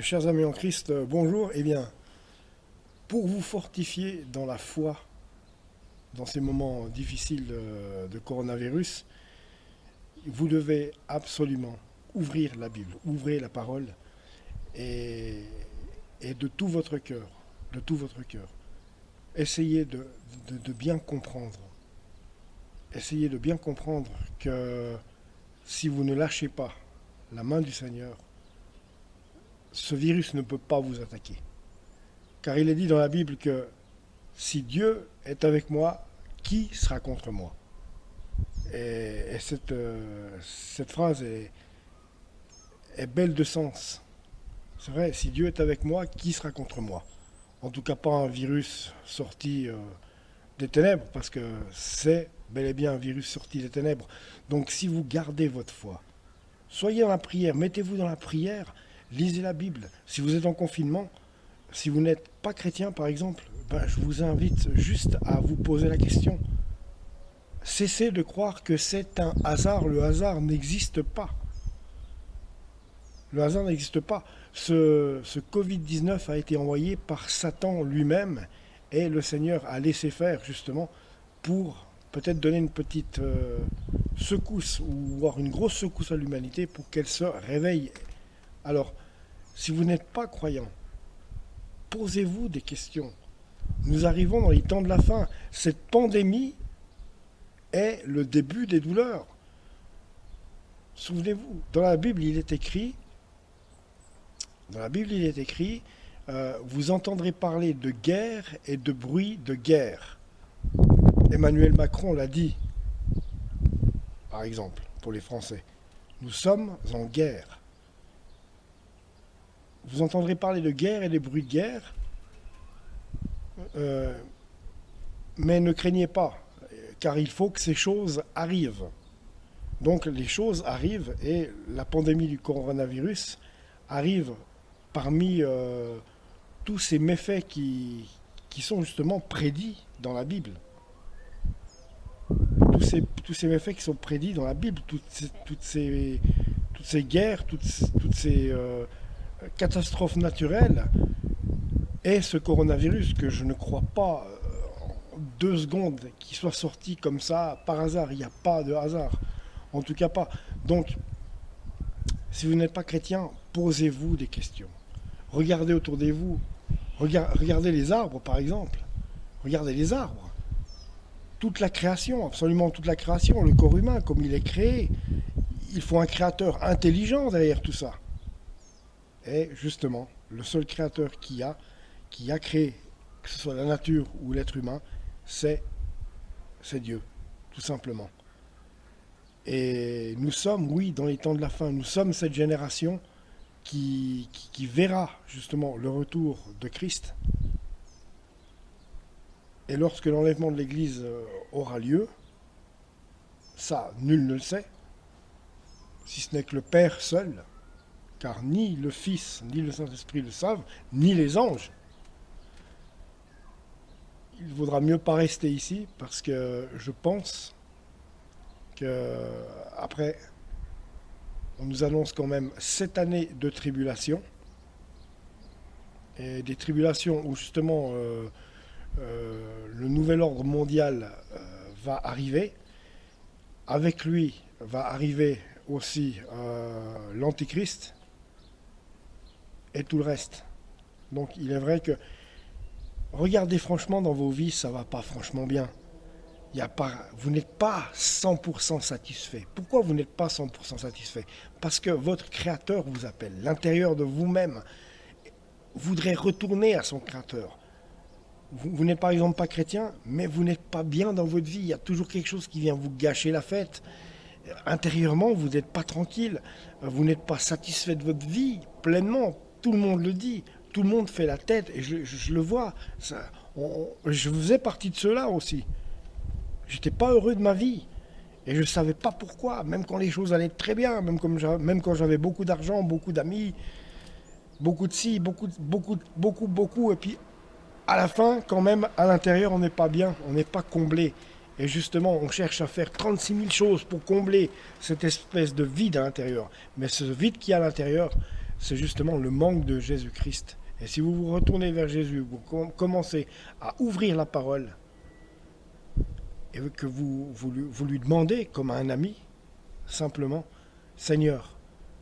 Chers amis en Christ, bonjour. Eh bien, pour vous fortifier dans la foi, dans ces moments difficiles de coronavirus, vous devez absolument ouvrir la Bible, ouvrir la parole et, et de tout votre cœur, essayez de bien comprendre. Essayez de bien comprendre que si vous ne lâchez pas la main du Seigneur, ce virus ne peut pas vous attaquer. Car il est dit dans la Bible que si Dieu est avec moi, qui sera contre moi? Et cette phrase est belle de sens. C'est vrai, si Dieu est avec moi, qui sera contre moi? En tout cas pas un virus sorti des ténèbres, parce que c'est bel et bien un virus sorti des ténèbres. Donc si vous gardez votre foi, soyez dans la prière, mettez-vous dans la prière, lisez la Bible. Si vous êtes en confinement, si vous n'êtes pas chrétien par exemple, je vous invite juste à vous poser la question. Cessez de croire que c'est un hasard. Le hasard n'existe pas. Le hasard n'existe pas. Ce Covid-19 a été envoyé par Satan lui-même et le Seigneur a laissé faire justement pour peut-être donner une petite secousse ou voire une grosse secousse à l'humanité pour qu'elle se réveille. Alors, si vous n'êtes pas croyant, posez-vous des questions. Nous arrivons dans les temps de la fin. Cette pandémie est le début des douleurs. Souvenez-vous, dans la Bible, il est écrit, vous entendrez parler de guerre et de bruit de guerre. Emmanuel Macron l'a dit, par exemple, pour les Français. Nous sommes en guerre. Vous entendrez parler de guerre et des bruits de guerre, mais ne craignez pas, car il faut que ces choses arrivent. Donc les choses arrivent et la pandémie du coronavirus arrive parmi tous ces méfaits qui sont justement prédits dans la Bible. Tous ces méfaits qui sont prédits dans la Bible, toutes ces guerres, toutes ces catastrophes naturelles, et ce coronavirus que je ne crois pas en 2 secondes qu'il soit sorti comme ça par hasard. Il n'y a pas de hasard, en tout cas pas. Donc, si vous n'êtes pas chrétien, posez-vous des questions. Regardez autour de vous. Regardez les arbres, par exemple. Regardez les arbres. Toute la création, absolument toute la création, le corps humain, comme il est créé, il faut un créateur intelligent derrière tout ça. Et justement, le seul créateur qui a créé, que ce soit la nature ou l'être humain, c'est Dieu, tout simplement. Et nous sommes, oui, dans les temps de la fin, nous sommes cette génération qui verra justement le retour de Christ. Et lorsque l'enlèvement de l'Église aura lieu, ça, nul ne le sait, si ce n'est que le Père seul, car ni le Fils ni le Saint-Esprit le savent, ni les anges. Il vaudra mieux pas rester ici, parce que je pense que après, on nous annonce quand même 7 années de tribulation, et des tribulations où justement le nouvel ordre mondial va arriver. Avec lui va arriver aussi l'Antichrist et tout le reste. Donc il est vrai que regardez franchement dans vos vies, ça va pas franchement bien. Vous n'êtes pas 100% satisfait. Pourquoi vous n'êtes pas 100% satisfait? Parce que votre Créateur vous appelle. L'intérieur de vous-même voudrait retourner à son Créateur. Vous n'êtes par exemple pas chrétien, mais vous n'êtes pas bien dans votre vie. Il y a toujours quelque chose qui vient vous gâcher la fête. Intérieurement, vous n'êtes pas tranquille. Vous n'êtes pas satisfait de votre vie pleinement. Tout le monde le dit. Tout le monde fait la tête. Et je le vois. Je faisais partie de ceux-là aussi. J'étais pas heureux de ma vie. Et je ne savais pas pourquoi. Même quand les choses allaient très bien. Même quand j'avais beaucoup d'argent, beaucoup d'amis, beaucoup de ci, beaucoup. Et puis, à la fin, quand même, à l'intérieur, on n'est pas bien. On n'est pas comblé. Et justement, on cherche à faire 36 000 choses pour combler cette espèce de vide à l'intérieur. Mais ce vide qui est à l'intérieur, c'est justement le manque de Jésus-Christ. Et si vous vous retournez vers Jésus, vous commencez à ouvrir la parole, et que vous lui demandez, comme à un ami, simplement, Seigneur,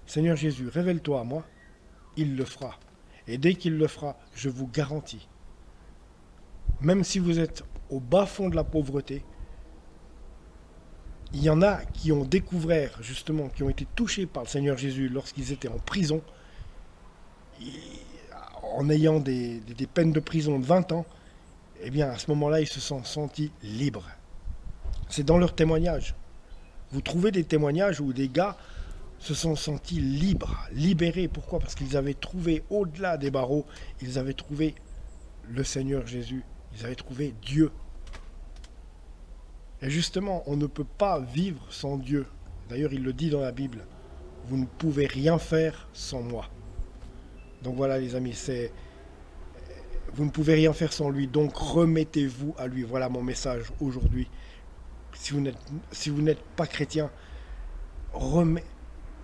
Seigneur Jésus, révèle-toi à moi, il le fera. Et dès qu'il le fera, je vous garantis, même si vous êtes au bas fond de la pauvreté, il y en a qui ont découvert, justement, qui ont été touchés par le Seigneur Jésus lorsqu'ils étaient en prison, en ayant des peines de prison de 20 ans, eh bien, à ce moment-là, ils se sont sentis libres. C'est dans leurs témoignages. Vous trouvez des témoignages où des gars se sont sentis libres, libérés. Pourquoi? Parce qu'ils avaient trouvé, au-delà des barreaux, ils avaient trouvé le Seigneur Jésus. Ils avaient trouvé Dieu. Et justement, on ne peut pas vivre sans Dieu. D'ailleurs, il le dit dans la Bible. Vous ne pouvez rien faire sans moi. Donc voilà les amis, vous ne pouvez rien faire sans lui, donc remettez-vous à lui. Voilà mon message aujourd'hui. Si vous n'êtes pas chrétien,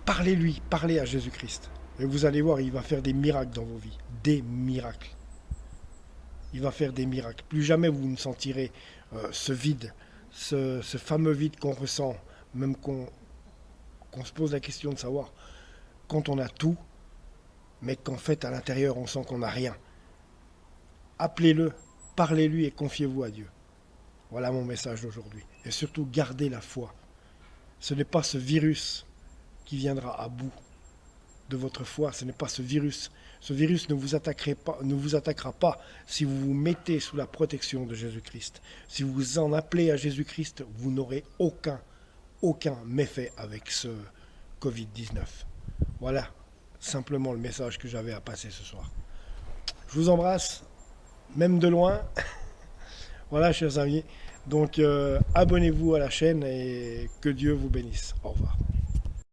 parlez-lui, parlez à Jésus-Christ. Et vous allez voir, il va faire des miracles dans vos vies. Des miracles. Il va faire des miracles. Plus jamais vous ne sentirez ce vide, ce fameux vide qu'on ressent, même qu'on se pose la question de savoir quand on a tout, mais qu'en fait à l'intérieur on sent qu'on n'a rien. Appelez-le, parlez-lui et confiez-vous à Dieu. Voilà mon message d'aujourd'hui. Et surtout, gardez la foi. Ce n'est pas ce virus qui viendra à bout de votre foi, ce n'est pas ce virus. Ce virus ne vous attaquera pas si vous vous mettez sous la protection de Jésus-Christ. Si vous en appelez à Jésus-Christ, vous n'aurez aucun méfait avec ce Covid-19. Voilà simplement le message que j'avais à passer ce soir. Je vous embrasse, même de loin. Voilà, chers amis. Donc, abonnez-vous à la chaîne et que Dieu vous bénisse. Au revoir.